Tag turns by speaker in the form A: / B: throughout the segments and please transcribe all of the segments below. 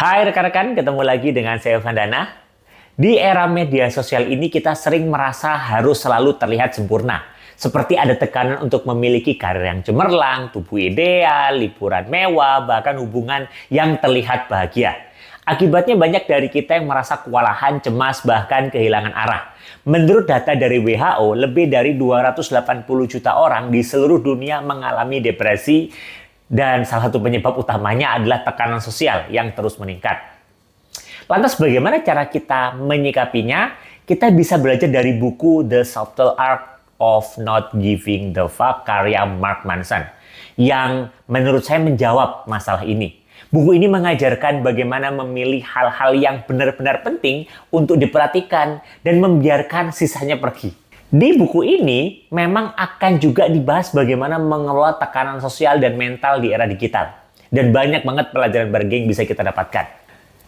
A: Hai rekan-rekan, ketemu lagi dengan saya Vandana. Di era media sosial ini kita sering merasa harus selalu terlihat sempurna. Seperti ada tekanan untuk memiliki karir yang cemerlang, tubuh ideal, liburan mewah, bahkan hubungan yang terlihat bahagia. Akibatnya banyak dari kita yang merasa kewalahan, cemas, bahkan kehilangan arah. Menurut data dari WHO, lebih dari 280 juta orang di seluruh dunia mengalami depresi dan salah satu penyebab utamanya adalah tekanan sosial yang terus meningkat. Lantas bagaimana cara kita menyikapinya? Kita bisa belajar dari buku The Subtle Art of Not Giving the Fuck karya Mark Manson yang menurut saya menjawab masalah ini. Buku ini mengajarkan bagaimana memilih hal-hal yang benar-benar penting untuk diperhatikan dan membiarkan sisanya pergi. Di buku ini memang akan juga dibahas bagaimana mengelola tekanan sosial dan mental di era digital. Dan banyak banget pelajaran berharga yang bisa kita dapatkan.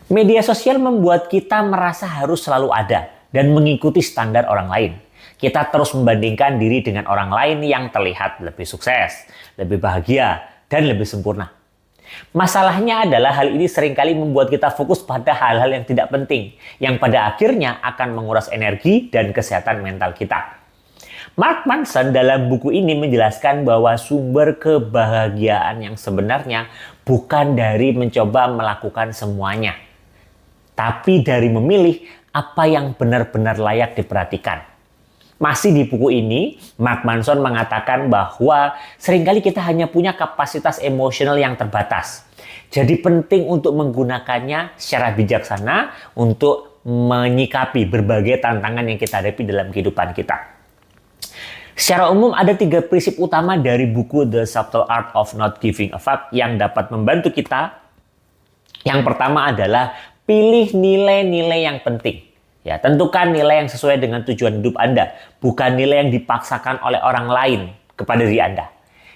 A: Media sosial membuat kita merasa harus selalu ada dan mengikuti standar orang lain. Kita terus membandingkan diri dengan orang lain yang terlihat lebih sukses, lebih bahagia, dan lebih sempurna. Masalahnya adalah hal ini seringkali membuat kita fokus pada hal-hal yang tidak penting, yang pada akhirnya akan menguras energi dan kesehatan mental kita. Mark Manson dalam buku ini menjelaskan bahwa sumber kebahagiaan yang sebenarnya bukan dari mencoba melakukan semuanya, tapi dari memilih apa yang benar-benar layak diperhatikan. Masih di buku ini, Mark Manson mengatakan bahwa seringkali kita hanya punya kapasitas emosional yang terbatas. Jadi penting untuk menggunakannya secara bijaksana untuk menyikapi berbagai tantangan yang kita hadapi dalam kehidupan kita. Secara umum ada 3 prinsip utama dari buku The Subtle Art of Not Giving a Fuck yang dapat membantu kita. Yang pertama adalah pilih nilai-nilai yang penting. Ya, tentukan nilai yang sesuai dengan tujuan hidup Anda, bukan nilai yang dipaksakan oleh orang lain kepada diri Anda.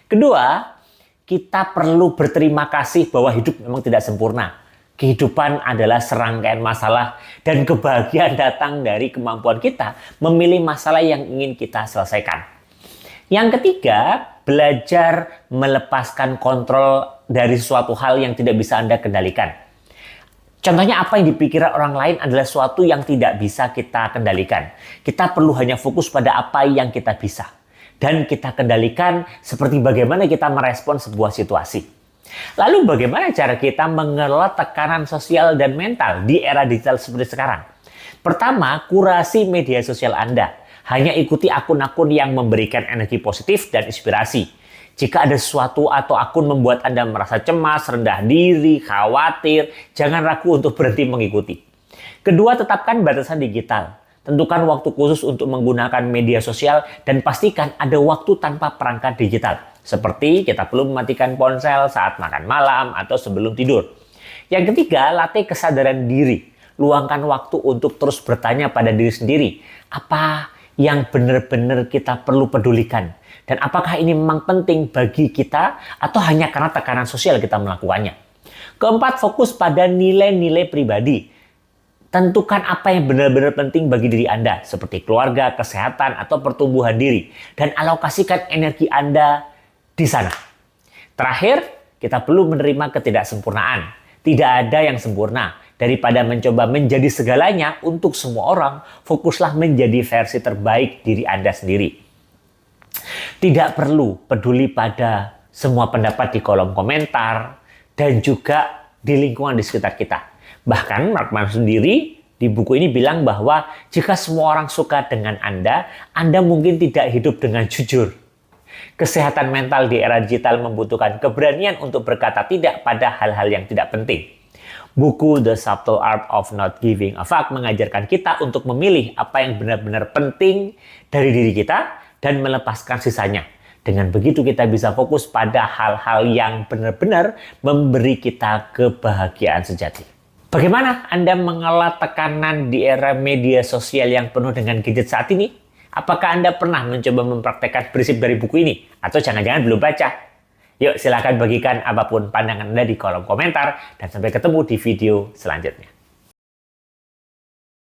A: Kedua, kita perlu berterima kasih bahwa hidup memang tidak sempurna. Kehidupan adalah serangkaian masalah dan kebahagiaan datang dari kemampuan kita memilih masalah yang ingin kita selesaikan. Yang ketiga, belajar melepaskan kontrol dari suatu hal yang tidak bisa Anda kendalikan. Contohnya apa yang dipikirkan orang lain adalah sesuatu yang tidak bisa kita kendalikan. Kita perlu hanya fokus pada apa yang kita bisa. Dan kita kendalikan seperti bagaimana kita merespon sebuah situasi. Lalu bagaimana cara kita mengelola tekanan sosial dan mental di era digital seperti sekarang? Pertama, kurasi media sosial Anda. Hanya ikuti akun-akun yang memberikan energi positif dan inspirasi. Jika ada sesuatu atau akun membuat Anda merasa cemas, rendah diri, khawatir, jangan ragu untuk berhenti mengikuti. Kedua, tetapkan batasan digital. Tentukan waktu khusus untuk menggunakan media sosial dan pastikan ada waktu tanpa perangkat digital. Seperti kita perlu mematikan ponsel saat makan malam atau sebelum tidur. Yang ketiga, latih kesadaran diri. Luangkan waktu untuk terus bertanya pada diri sendiri. Apa yang benar-benar kita perlu pedulikan? Dan apakah ini memang penting bagi kita atau hanya karena tekanan sosial kita melakukannya? Keempat, fokus pada nilai-nilai pribadi. Tentukan apa yang benar-benar penting bagi diri Anda, seperti keluarga, kesehatan, atau pertumbuhan diri. Dan alokasikan energi Anda di sana. Terakhir, kita perlu menerima ketidaksempurnaan. Tidak ada yang sempurna. Daripada mencoba menjadi segalanya untuk semua orang, fokuslah menjadi versi terbaik diri Anda sendiri. Tidak perlu peduli pada semua pendapat di kolom komentar dan juga di lingkungan di sekitar kita. Bahkan Mark Manson sendiri di buku ini bilang bahwa jika semua orang suka dengan Anda mungkin tidak hidup dengan jujur. Kesehatan mental di era digital membutuhkan keberanian untuk berkata tidak pada hal-hal yang tidak penting. Buku The Subtle Art of Not Giving a Fuck mengajarkan kita untuk memilih apa yang benar-benar penting dari diri kita dan melepaskan sisanya. Dengan begitu kita bisa fokus pada hal-hal yang benar-benar memberi kita kebahagiaan sejati. Bagaimana Anda mengelola tekanan di era media sosial yang penuh dengan gadget saat ini? Apakah Anda pernah mencoba mempraktekkan prinsip dari buku ini? Atau jangan-jangan belum baca? Yuk silakan bagikan apapun pandangan Anda di kolom komentar dan sampai ketemu di video selanjutnya.